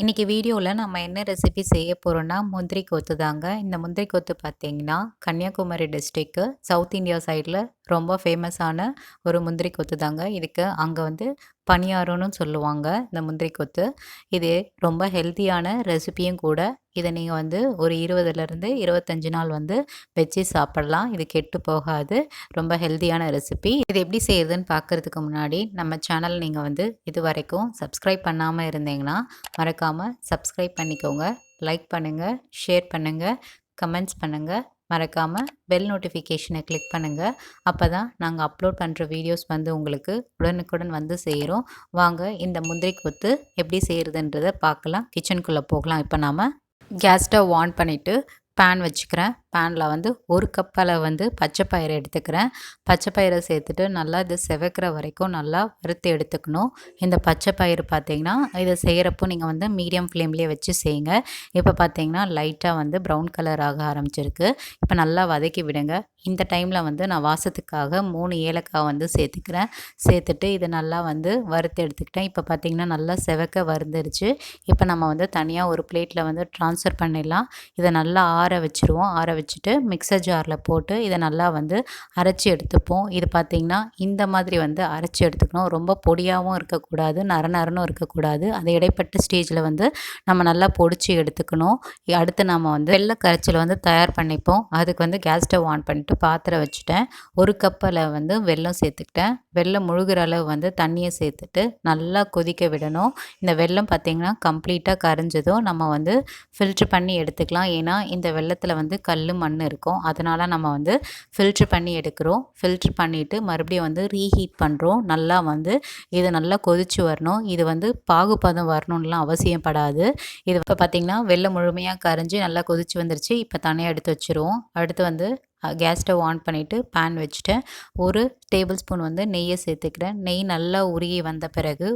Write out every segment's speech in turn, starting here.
இன்றைக்கி வீடியோவில் நம்ம என்ன ரெசிபி செய்ய போகிறோன்னா முந்திரி கொத்து தாங்க. இந்த முந்திரி கொத்து பார்த்திங்கன்னா கன்னியாகுமரி டிஸ்ட்ரிக்கு சவுத் இந்தியா சைடில் ரொம்ப ஃபேமஸான ஒரு முந்திரி கொத்து தாங்க. இதுக்கு அங்கே வந்து பணியாரம்னு சொல்லுவாங்க இந்த முந்திரி கொத்து. இது ரொம்ப ஹெல்த்தியான ரெசிபியும் கூட. இதை நீங்கள் வந்து ஒரு 20லேருந்து 25 நாள் வந்து வச்சு சாப்பிட்லாம். இது கெட்டு போகாது. ரொம்ப ஹெல்த்தியான ரெசிபி. இது எப்படி செய்யுதுன்னு பார்க்குறதுக்கு முன்னாடி நம்ம சேனல் நீங்கள் வந்து இது வரைக்கும் சப்ஸ்கிரைப் பண்ணாமல் இருந்தீங்கன்னா மறக்காமல் சப்ஸ்கிரைப் பண்ணிக்கோங்க. லைக் பண்ணுங்கள், ஷேர் பண்ணுங்கள், கமெண்ட்ஸ் பண்ணுங்கள். மறக்காமல் பெல் நோட்டிஃபிகேஷனை கிளிக் பண்ணுங்கள். அப்போ தான் நாங்கள் அப்லோட் பண்ணுற வீடியோஸ் வந்து உங்களுக்கு உடனுக்குடன் வந்து சேரும். வாங்க இந்த முந்திரி கொத்து எப்படி செய்கிறதுன்றதை பார்க்கலாம். கிச்சனுக்குள்ளே போகலாம். இப்போ நாம் கேஸ் ஸ்டவ் ஆன் பண்ணிவிட்டு பேன் வச்சுக்கிறேன். பேனில் வந்து ஒரு கப் அளவு வந்து பச்சை பயிரை எடுத்துக்கிறேன். பச்சை பயிரை சேர்த்துட்டு நல்லா இது செவக்கிற வரைக்கும் நல்லா வறுத்து எடுத்துக்கணும். இந்த பச்சை பயிறு பார்த்திங்கன்னா இதை செய்கிறப்போ நீங்கள் வந்து மீடியம் ஃப்ளேம்லேயே வச்சு செய்யுங்க. இப்போ பார்த்திங்கன்னா லைட்டாக வந்து ப்ரௌன் கலர் ஆக ஆரம்பிச்சிருக்கு. இப்போ நல்லா வதக்கி விடுங்க. இந்த டைமில் வந்து நான் வாசத்துக்காக 3 ஏலக்காய் வந்து சேர்த்துக்கிறேன். சேர்த்துட்டு இதை நல்லா வந்து வறுத்து எடுத்துக்கிட்டேன். இப்போ பார்த்திங்கன்னா நல்லா செவக்க வறுந்துருச்சு. இப்போ நம்ம வந்து தனியாக ஒரு பிளேட்டில் வந்து ட்ரான்ஸ்ஃபர் பண்ணிடலாம். இதை நல்லா ஆற வச்சுருவோம். ஆற வச்சுட்டு மிக்சர் ஜாரில் போட்டு இதை நல்லா வந்து அரைச்சி எடுத்துப்போம். இது பார்த்திங்கன்னா இந்த மாதிரி வந்து அரைச்சி எடுத்துக்கணும். ரொம்ப பொடியாகவும் இருக்கக்கூடாது, நரநரனும் இருக்கக்கூடாது. அது இடைப்பட்ட ஸ்டேஜில் வந்து நம்ம நல்லா பொடிச்சு எடுத்துக்கணும். அடுத்து நம்ம வந்து வெள்ளை கரைச்சல் வந்து தயார் பண்ணிப்போம். அதுக்கு வந்து கேஸ் ஸ்டவ் ஆன் பண்ணிட்டு பாத்திரம் வச்சுட்டேன். ஒரு கப்பில் வந்து வெல்லம் சேர்த்துக்கிட்டேன். வெல்லம் முழுகிற அளவு வந்து தண்ணியை சேர்த்துட்டு நல்லா கொதிக்க விடணும். இந்த வெல்லம் பார்த்திங்கன்னா கம்ப்ளீட்டாக கரைஞ்சதும் நம்ம வந்து ஃபில்ட்ரு பண்ணி எடுத்துக்கலாம். ஏன்னா இந்த வெல்லத்தில் வந்து கல் மண் இருக்கும். அதனால் நம்ம வந்து ஃபில்ட்ரு பண்ணி எடுக்கிறோம். ஃபில்ட்ரு பண்ணிவிட்டு மறுபடியும் வந்து ரீஹீட் பண்ணுறோம். நல்லா வந்து இது நல்லா கொதிச்சு வரணும். இது வந்து பாகுபதம் வரணும்லாம் அவசியம் படாது. இது இப்போ பார்த்திங்கன்னா வெல்லம் முழுமையாக கரைஞ்சி நல்லா கொதிச்சு வந்துருச்சு. இப்போ தனியாக எடுத்து வச்சுருவோம். அடுத்து வந்து கேஸ் ஸ்டவ் ஆன் பண்ணிவிட்டு பேன் வச்சுட்டேன். ஒரு டேபிள் ஸ்பூன் வந்து நெய்யை சேர்த்துக்கிறேன். நெய் நல்லா உருகி வந்த பிறகு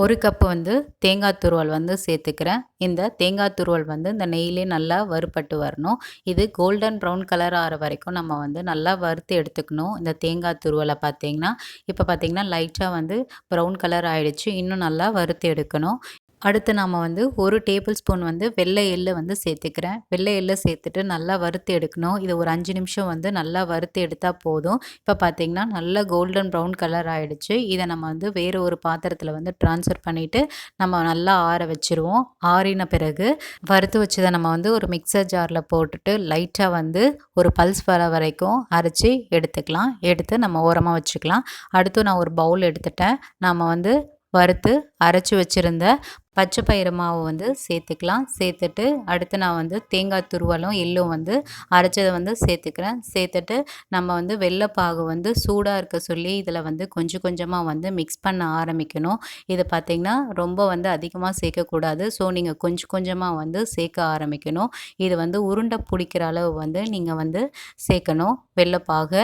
ஒரு கப்பு வந்து தேங்காய் துருவல் வந்து சேர்த்துக்கிறேன். இந்த தேங்காய் துருவல் வந்து இந்த நெய்யிலே நல்லா வறுபட்டு வரணும். இது கோல்டன் ப்ரௌன் கலர் ஆகிற வரைக்கும் நம்ம வந்து நல்லா வறுத்து எடுத்துக்கணும். இந்த தேங்காய் துருவலை பார்த்திங்கன்னா இப்போ பார்த்திங்கன்னா லைட்டாக வந்து ப்ரௌன் கலர் ஆகிடுச்சு. இன்னும் நல்லா வறுத்து எடுக்கணும். அடுத்து நாம் வந்து ஒரு டேபிள் ஸ்பூன் வந்து வெள்ளை எள்ளு வந்து சேர்த்துக்கிறேன். வெள்ளை எள்ளு சேர்த்துட்டு நல்லா வறுத்து எடுக்கணும். இது ஒரு 5 நிமிஷம் வந்து நல்லா வறுத்து எடுத்தால் போதும். இப்போ பார்த்திங்கன்னா நல்லா கோல்டன் ப்ரௌன் கலர் ஆகிடுச்சு. இதை நம்ம வந்து வேறு ஒரு பாத்திரத்தில் வந்து ட்ரான்ஸ்ஃபர் பண்ணிவிட்டு நம்ம நல்லா ஆற வச்சுருவோம். ஆறின பிறகு வறுத்து வச்சதை நம்ம வந்து ஒரு மிக்சர் ஜாரில் போட்டுட்டு லைட்டாக வந்து ஒரு பல்ஸ் வர வரைக்கும் அரைச்சி எடுத்துக்கலாம். எடுத்து நம்ம ஓரமாக வச்சுக்கலாம். அடுத்து நான் ஒரு பவுல் எடுத்துட்டேன். நம்ம வந்து வறுத்து அரைச்சி வச்சுருந்த பச்சை பயிறு மாவு வந்து சேர்த்துக்கலாம். சேர்த்துட்டு அடுத்து நான் வந்து தேங்காய் துருவலும் எள்ளும் வந்து அரைச்சதை வந்து சேர்த்துக்கிறேன். சேர்த்துட்டு நம்ம வந்து வெள்ளைப்பாகு வந்து சூடாக இருக்க சொல்லி இதில் வந்து கொஞ்சம் கொஞ்சமாக வந்து மிக்ஸ் பண்ண ஆரம்பிக்கணும். இது பார்த்திங்கன்னா ரொம்ப வந்து அதிகமாக சேர்க்கக்கூடாது. ஸோ நீங்கள் கொஞ்சம் கொஞ்சமாக வந்து சேர்க்க ஆரம்பிக்கணும். இது வந்து உருண்டை பிடிக்கிற அளவு வந்து நீங்கள் வந்து சேர்க்கணும். வெள்ளைப்பாகை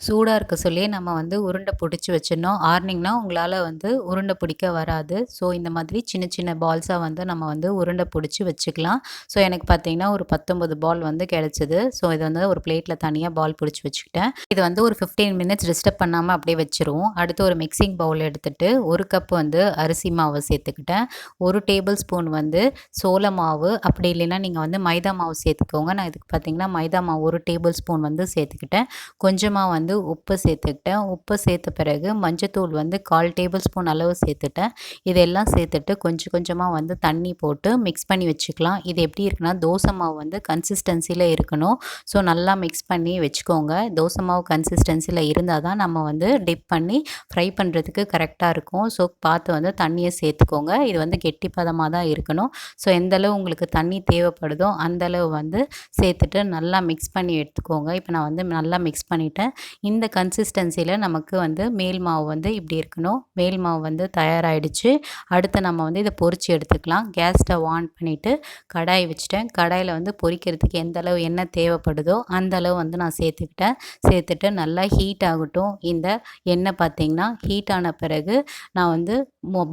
சூடாக இருக்க சொல்லி நம்ம வந்து உருண்டை பிடிச்சி வச்சிடணும். ஆறுனிங்கன்னா உங்களால் வந்து உருண்டை பிடிக்க வராது. ஸோ இந்த மாதிரி சின்ன சின்ன பால்ஸாக வந்து நம்ம வந்து உருண்டை பிடிச்சி வச்சுக்கலாம். ஸோ எனக்கு பார்த்திங்கன்னா ஒரு 19 பால் வந்து கிடச்சிது. ஸோ இதை வந்து ஒரு பிளேட்டில் தனியாக பால் பிடிச்சி வச்சுக்கிட்டேன். இது வந்து ஒரு 15 மினிட்ஸ் டிஸ்டர்ப் பண்ணாமல் அப்படியே வச்சுருவோம். அடுத்து ஒரு மிக்சிங் பவுல் எடுத்துகிட்டு ஒரு கப் வந்து அரிசி மாவு சேர்த்துக்கிட்டேன். ஒரு டேபிள் ஸ்பூன் வந்து சோள மாவு, அப்படி இல்லைன்னா நீங்கள் வந்து மைதா மாவு சேர்த்துக்கோங்க. நான் இதுக்கு பார்த்திங்கன்னா மைதா மாவு ஒரு டேபிள் ஸ்பூன் வந்து சேர்த்துக்கிட்டேன். கொஞ்சமாக வந்து உப்பு சேர்த்துக்கிட்டேன். உப்பு சேர்த்த பிறகு மஞ்சத்தூள் வந்து 1/4 டேபிள் ஸ்பூன் அளவு சேர்த்துட்டேன். இதெல்லாம் சேர்த்துட்டு கொஞ்சம் கொஞ்சமாக வந்து தண்ணி போட்டு மிக்ஸ் பண்ணி வச்சுக்கலாம். இது எப்படி இருக்குன்னா தோசை மாவு வந்து கன்சிஸ்டன்சியில் இருக்கணும். ஸோ நல்லா மிக்ஸ் பண்ணி வச்சுக்கோங்க. தோசை மாவு கன்சிஸ்டன்சியில் இருந்தால் தான் நம்ம வந்து டிப் பண்ணி ஃப்ரை பண்ணுறதுக்கு கரெக்டாக இருக்கும். ஸோ பார்த்து வந்து தண்ணியை சேர்த்துக்கோங்க. இது வந்து கெட்டிப்பதமாக தான் இருக்கணும். ஸோ எந்தளவு உங்களுக்கு தண்ணி தேவைப்படுதோ அந்தளவு வந்து சேர்த்துட்டு நல்லா மிக்ஸ் பண்ணி எடுத்துக்கோங்க. இப்போ நான் வந்து நல்லா மிக்ஸ் பண்ணிவிட்டேன். இந்த கன்சிஸ்டன்சியில் நமக்கு வந்து மேல் மாவு வந்து இப்படி இருக்கணும். மேல் மாவு வந்து தயாராகிடுச்சு. அடுத்து நம்ம வந்து இதை பொரித்து எடுத்துக்கலாம். கேஸ் ஸ்டவ் ஆன் பண்ணிவிட்டு கடாய் வச்சுட்டேன். கடாயில் வந்து பொரிக்கிறதுக்கு எந்த அளவு எண்ணெய் தேவைப்படுதோ அந்த அளவு வந்து நான் சேர்த்துக்கிட்டேன். சேர்த்துட்டு நல்லா ஹீட் ஆகட்டும். இந்த எண்ணெய் பார்த்திங்கன்னா ஹீட் ஆன பிறகு நான் வந்து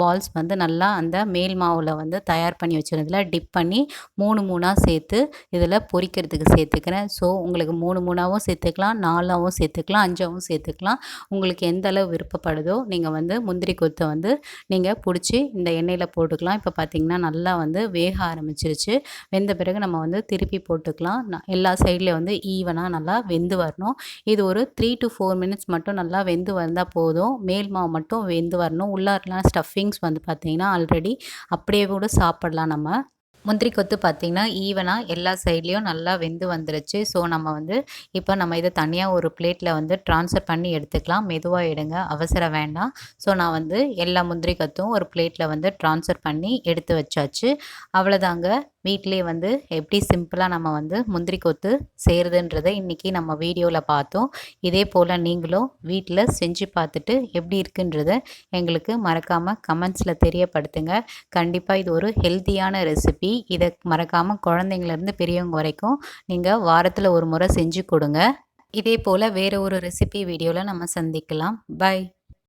பால்ஸ் வந்து நல்லா அந்த மேல் மாவில் வந்து தயார் பண்ணி வச்சுருந்ததில் டிப் பண்ணி 3 3ஆக சேர்த்து இதில் பொரிக்கிறதுக்கு சேர்த்துக்கிறேன். ஸோ உங்களுக்கு 3 3ஆகவும் சேர்த்துக்கலாம், 4ஆகவும் சேர்த்துக்கலாம். சேர்த்துக்கலாம், அஞ்சாவும் சேர்த்துக்கலாம். உங்களுக்கு எந்த அளவு விருப்பப்படுதோ நீங்கள் வந்து முந்திரி கொத்தை வந்து நீங்கள் பிடிச்சி இந்த எண்ணெயில் போட்டுக்கலாம். இப்போ பார்த்தீங்கன்னா நல்லா வந்து வேக ஆரம்பிச்சிருச்சு. வெந்த பிறகு நம்ம வந்து திருப்பி போட்டுக்கலாம். எல்லா சைட்லேயும் வந்து ஈவனாக நல்லா வெந்து வரணும். இது ஒரு 3 to 4 மினிட்ஸ் மட்டும் நல்லா வெந்து வந்தால் போதும். மேல் மாவு மட்டும் வெந்து வரணும். உள்ளாரெலாம் ஸ்டஃபிங்ஸ் வந்து பார்த்திங்கன்னா ஆல்ரெடி அப்படியே கூட சாப்பிடலாம் நம்ம. முந்திரி கொத்து பார்த்திங்கன்னா ஈவனாக எல்லா சைட்லேயும் நல்லா வெந்து வந்துருச்சு. ஸோ நம்ம வந்து இப்போ நம்ம இதை தனியாக ஒரு பிளேட்டில் வந்து ட்ரான்ஸ்ஃபர் பண்ணி எடுத்துக்கலாம். மெதுவாக எடுங்க, அவசரம் வேண்டாம். ஸோ நான் வந்து எல்லா முந்திரி கொத்தும் ஒரு பிளேட்டில் வந்து ட்ரான்ஸ்ஃபர் பண்ணி எடுத்து வச்சாச்சு. அவ்வளோதாங்க. வீட்டிலேயே வந்து எப்படி சிம்பிளாக நம்ம வந்து முந்திரி கொத்து செய்கிறதுன்றதை இன்றைக்கி நம்ம வீடியோவில் பார்த்தோம். இதே போல் நீங்களும் வீட்டில் செஞ்சு பார்த்துட்டு எப்படி இருக்குன்றதை எங்களுக்கு மறக்காமல் கமெண்ட்ஸில் தெரியப்படுத்துங்க. கண்டிப்பாக இது ஒரு ஹெல்த்தியான ரெசிபி. இதை மறக்காமல் குழந்தைங்கள்லேருந்து பெரியவங்க வரைக்கும் நீங்கள் வாரத்தில் ஒரு முறை செஞ்சு கொடுங்க. இதே போல் வேறு ஒரு ரெசிபி வீடியோவில் நம்ம சந்திக்கலாம். பை.